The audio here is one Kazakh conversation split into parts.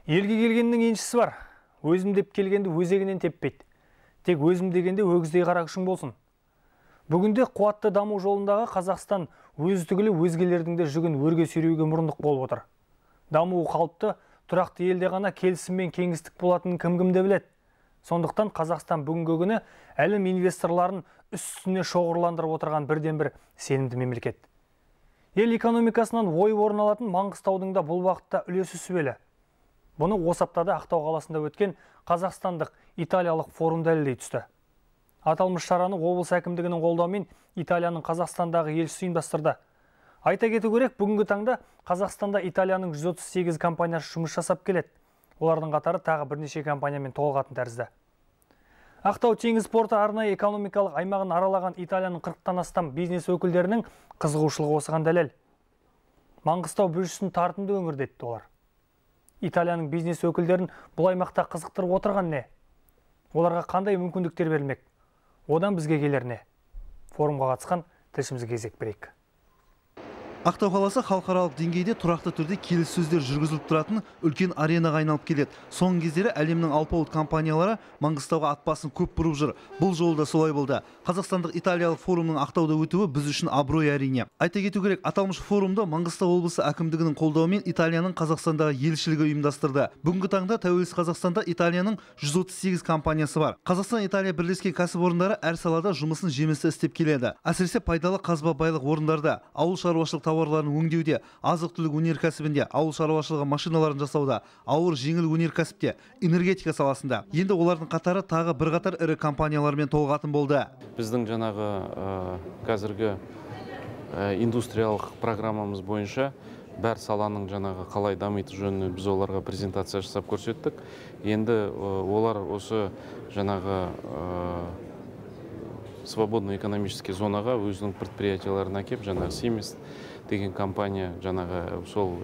Елге келгеннің еншісі бар. Өзім деп келгенді өзегінен теппейді. Тек өзім дегенде өгіздей қарақшың болсын. Бүгінде қуатты даму жолындағы Қазақстан өз түгілі өзгелердің де жүгін өрге сүйреуге мұрындық болып отыр. Дамуы қалыпты, тұрақты елде ғана келісім мен кеңістік болатынын кім-кімде біледі. Сондықтан Қазақстан бүгінгі күні әлем инвесторларын үстіне шоғырландырып отырған бірден бір сенімді мемлекет. Ел экономикасынан ойып орын алатын Маңғыстаудың да бұл уақытта үлесі сүбелі. Бұны осы аптада Ақтау қаласында өткен қазақстандық италиялық форум дәлелдей түсті. Аталмыш шараны облыс әкімдігінің қолдауымен Италияның Қазақстандағы елшісі ұйымдастырды. Айта кету керек, бүгінгі таңда Қазақстанда Италияның 138 компаниясы жұмыс жасап келеді. Олардың қатары тағы бірнеше компаниямен толығатын тәрізді. Ақтау теңіз порты арнайы экономикалық аймағын аралаған Италияның 40-тан астам бизнес өкілдерінің қызығушылығы осыған дәлел. Маңғыстау бөлшісін тартымды өңір деді олар. Италияның бизнес өкілдерін бұл аймақта қызықтырып отырған не? Оларға қандай мүмкіндіктер берілмек? Одан бізге келер не? Форумға қатысқан тілшімізге кезек берейік. Ақтау қаласы халықаралық деңгейде тұрақты түрде келіссөздер жүргізіліп тұратын үлкен аренаға айналып келеді. Соңғы кездері әлемнің алпауыт компаниялары Маңғыстауға атбасын көп бұрып жүр. Бұл жолы да солай болды. Қазақстандық Италиялық форумның Ақтауда өтуі біз үшін абырой әрине. Айта кету керек, аталмыш форумда Маңғыстау облысы әкімдігінің қолдауымен Италияның Қазақстандағы елшілігі ұйымдастырды. Бүгінгі таңда тәуелсіз Қазақстанда Италияның 138 компаниясы бар. Қазақстан-Италия бірлескен кәсіпорындары әр салада жұмысын жемісті істеп келеді. Әсіресе пайдалы қазба байлық орындарда, ауыл шаруашылық тауарларын өңдеуде, азық-түлік өнеркәсібінде, ауыл шаруашылығы машиналарын жасауда, ауыр жеңіл өнеркәсіпте, энергетика саласында. Енді олардың қатары тағы бірқатар ірі компаниялармен толығатын болды. Біздің жаңағы қазіргі индустриялық программамыз бойынша бәр саланың жаңағы қалай дамиты жөнінде біз оларға презентация жасап көрсеттік. Енді олар осы жаңағы свободный экономический зонаға өзінің предприятияларын әкеп, жаңағы Siemens деген компания жаңағы сол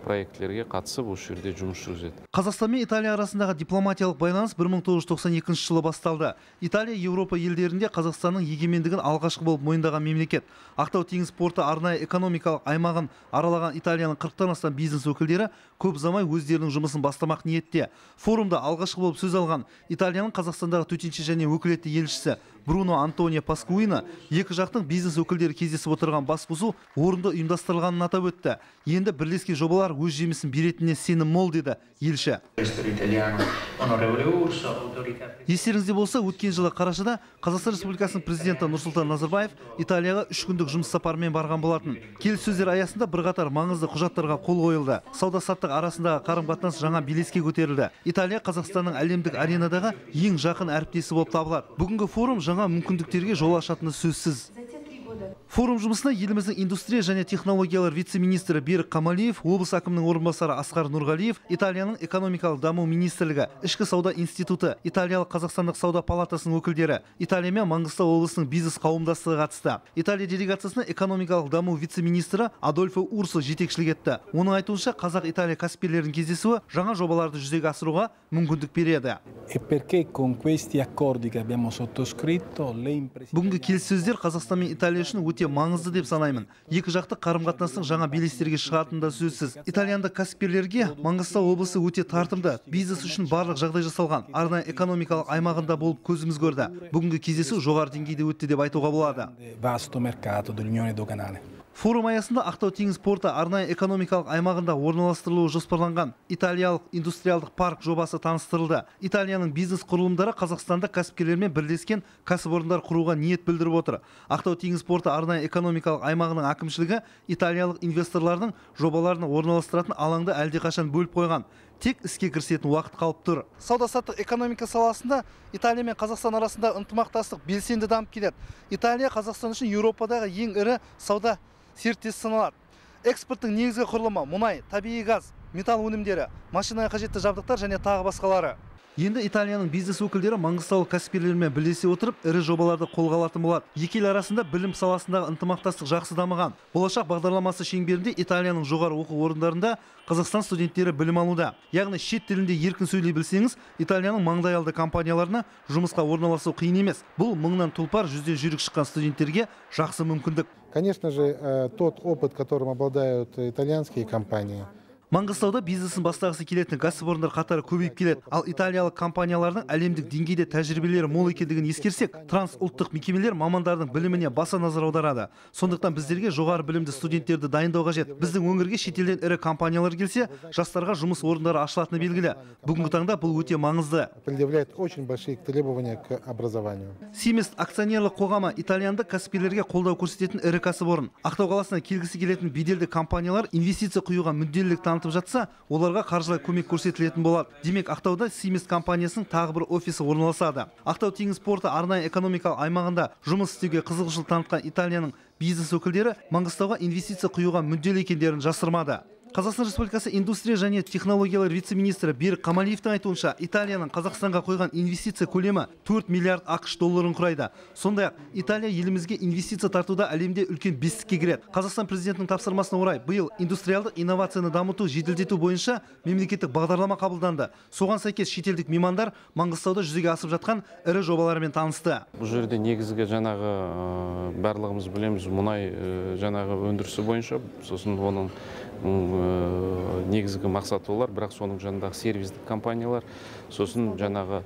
проектлерге қатысып осы жерде жұмыс жүргізеді. Қазақстан мен Италия арасындағы дипломатиялық байланыс 1992 жылы басталды. Италия Еуропа елдерінде Қазақстанның егемендігін алғашқы болып мойындаған мемлекет. Ақтау теңіз порты арнайы экономикалық аймағын аралаған Италияның 40-тан астам бизнес өкілдері көп ұзамай өздерінің жұмысын бастамақ ниетте. Форумда алғашқы болып сөз алған Италияның Қазақстандағы төтенше және өкілетті елшісі Бруно Антонио Паскуино екі жақтың бизнес өкілдері кездесіп отырған басқосу орынды ұйымдастырылғанын атап өтті. Енді бірлескен жобалар өз жемісін беретініне сенім мол деді елші. Естеріңізде болса, өткен жылы қарашада Қазақстан Республикасының президенті Нұрсұлтан Назарбаев Италияға 3 күндік жұмыс сапарымен барған болатын. Келіссөздер аясында бірқатар маңызды құжаттарға қол қойылды. Сауда-саттық арасындағы қарым-қатынас жаңа белеске көтерілді. Италия Қазақстанның әлемдік аренадағы ең жақын әріптесі болып табылады. Бүгінгі форум жаңа мүмкіндіктерге жол ашатыны сөзсіз. Форум жұмысына еліміздің индустрия және технологиялар вице-министрі Берік Қамалиев, облыс әкімінің орынбасары Асқар Нұрғалиев, Италияның экономикалық даму министрлігі, Ішкі сауда институты, Италиялық Қазақстандық сауда палатасының өкілдері, Италия мен Маңғыстау облысының бизнес қауымдастығы қатысты. Италия делегациясына экономикалық даму вице-министрі Адольфо Урсо жетекшілік етті. Оның айтуынша, Қазақ-Италия кәсіпкерлерінің кездесуі жаңа жобаларды жүзеге асыруға мүмкіндік береді. Бүгінгі келіссөздер Қазақстан мен Италия үшін өте маңызды деп санаймын. Екі жақты қарым-қатынастың жаңа белестерге шығатынында сөзсіз. Италияндық кәсіпкерлерге Маңғыстау облысы өте тартымды, бизнес үшін барлық жағдай жасалған, арнайы экономикалық аймағында болып көзіміз көрді. Бүгінгі кездесу жоғары деңгейде өтті деп айтуға болады. Форум аясында Ақтау теңіз порты арнайы экономикалық аймағында орналастырылуы жоспарланған Италиялық индустриалдық парк жобасы таныстырылды. Италияның бизнес құрылымдары Қазақстанда кәсіпкерлермен бірлескен кәсіпорындар құруға ниет білдіріп отыр. Ақтау теңіз порты арнайы экономикалық аймағының әкімшілігі италиялық инвесторлардың жобаларын орналастыратын алаңды әлдеқашан бөліп қойған. Тек іске кірісетін уақыт қалып тұр. Сауда-саттық экономика саласында Италия мен Қазақстан арасында ынтымақтастық белсенді дамып келеді. Италия Қазақстан үшін Еуропадағы ең ірі сауда серіктес саналады. Экспорттың негізгі құрылымы мұнай, табиғи газ, металл өнімдері, машинаға қажетті жабдықтар және тағы басқалары. Енді Италияның бизнес өкілдері Маңғыстау кәсіпкерлерімен бірлесе отырып, ірі жобаларды қолға алатын болады. Екі ел арасында білім саласындағы ынтымақтастық жақсы дамыған. Болашақ бағдарламасы шеңберінде Италияның жоғары оқу орындарында Қазақстан студенттері білім алуда. Яғни шет тілінде еркін сөйлей білсеңіз, Италияның маңдайалды компанияларына жұмысқа орналасу қиын емес. Бұл мыңнан тұлпар жүзден жүйрік шыққан студенттерге жақсы мүмкіндік. Конечно же, тот опыт, которым обладают итальянские компании, Маңғыстауда бизнесін бастағысы келетін кәсіпорындар қатары көбейіп келеді. Ал италиялық компаниялардың әлемдік деңгейде тәжірибелері мол екендігін ескерсек, трансұлттық мекемелер мамандардың біліміне баса назар аударады. Сондықтан біздерге жоғары білімді студенттерді дайындау қажет. Біздің өңірге шетелден ірі компаниялар келсе, жастарға жұмыс орындары ашылатыны белгілі. Бүгінгі таңда бұл өте маңызды. Предъявляет очень большие требования к образованию. Siemens акционерлік қоғамы итальяндық кәсіпкерлерге қолдау көрсететін ірі кәсіпорын. Ақтау қаласына келгісі келетін беделді компаниялар инвестиция құюға мүдделілік танытып жатса, оларға қаржылай көмек көрсетілетін болады. Демек, Ақтауда Siemens компаниясының тағы бір офисі орналасады. Ақтау теңіз порты арнайы экономикалық аймағында жұмыс істеуге қызығушылық танытқан Италияның бизнес өкілдері Маңғыстауға инвестиция құюға мүдделі екендерін жасырмады. Қазақстан Республикасы индустрия және технологиялар вице-министрі Берік Қамалиевтің айтуынша, Италияның Қазақстанға қойған инвестиция көлемі 4 миллиард ақш долларын құрайды. Сондай-ақ, Италия елімізге инвестиция тартуда әлемде үлкен бестікке кіреді. Қазақстан президентінің тапсырмасына орай биыл индустриалдық инновацияны дамыту, жеделдету бойынша мемлекеттік бағдарлама қабылданды. Соған сәйкес шетелдік мамандар Маңғыстауда жүзеге асып жатқан ірі жобалармен танысты. Бұл жерде негізгі жаңағы барлығымыз білеміз, мұнай жаңағы өндірісі бойынша, сосын оның негізгі мақсаты олар, бірақ соның жанындағы сервистік компаниялар, сосын жаңағы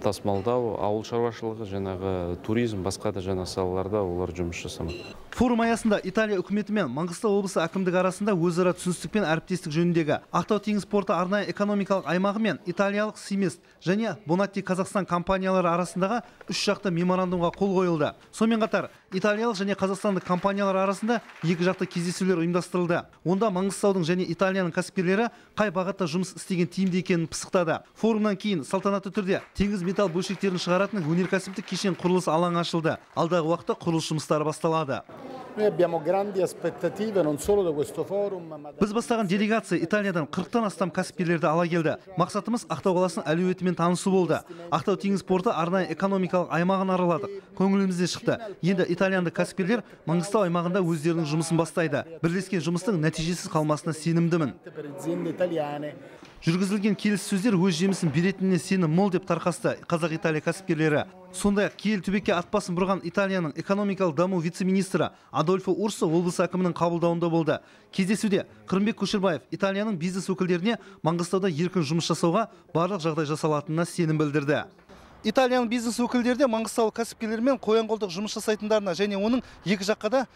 тасымалдау, ауыл шаруашылығы, жаңағы туризм, басқа да жаңа салаларда олар жұмыс жасамақ. Форум аясында Италия үкіметі мен Маңғыстау облысы әкімдігі арасында өзара түсіністік пен әріптестік жөніндегі Ақтау теңіз порты арнайы экономикалық аймағы мен италиялық Siemens және Bonatti Қазақстан компаниялары арасындағы үш жақты меморандумға қол қойылды. Сонымен қатар, италиялық және қазақстандық компаниялар арасында екі жақты кездесулер ұйымдастырылды. Онда Маңғыстаудың және Италияның кәсіпкерлері қай бағытта жұмыс істеген тиімді екенін пысықтады. Форумнан кейін салтанатты түрде теңіз металл бөлшектерін шығаратын өнеркәсіптік кешен құрылыс алаңы ашылды. Алдағы уақытта құрылыс жұмыстары басталады. Біз бастаған делегация Италиядан 40-тан астам кәсіпкерлерді ала келді. Мақсатымыз Ақтау қаласының әлеуетімен танысу болды. Ақтау теңіз порты арнайы экономикалық аймағын араладық. Көңілімізден шықты. Енді итальяндық кәсіпкерлер Маңғыстау аймағында өздерінің жұмысын бастайды. Бірлескен жұмыстың нәтижесіз қалмасына сенімдімін. Жүргізілген келіссөздер өз жемісін беретініне сенім мол деп тарқасты Қазақ-Италия кәсіпкерлері. Сондай-ақ киелі төбекке атбасын бұрған Италияның экономикалық даму вице-министрі Адольфо Урсо облыс әкімінің қабылдауында болды. Кездесуде Қырымбек Көшербаев Италияның бизнес өкілдеріне Маңғыстауда еркін жұмыс жасауға барлық жағдай жасалатынына сенім білдірді. Италияның бизнес өкілдері де Маңғыстау кәсіпкерлермен қоян-қолтық жұмыс жасайтындарына және оның екі жаққа да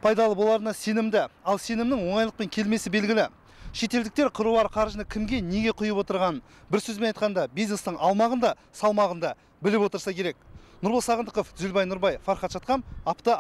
пайдалы боларына сенімді. Ал сенімнің оңайлықпен келмесі белгілі. Шетелдіктер қыруар қаржыны кімге, неге құйып отырған? Бір сөзбен айтқанда, бизнестің алмағында, салмағында біліп отырса керек. Нұрбол Сағындықов, Зүлбай Нұрбай, Фархат Шатқам, апта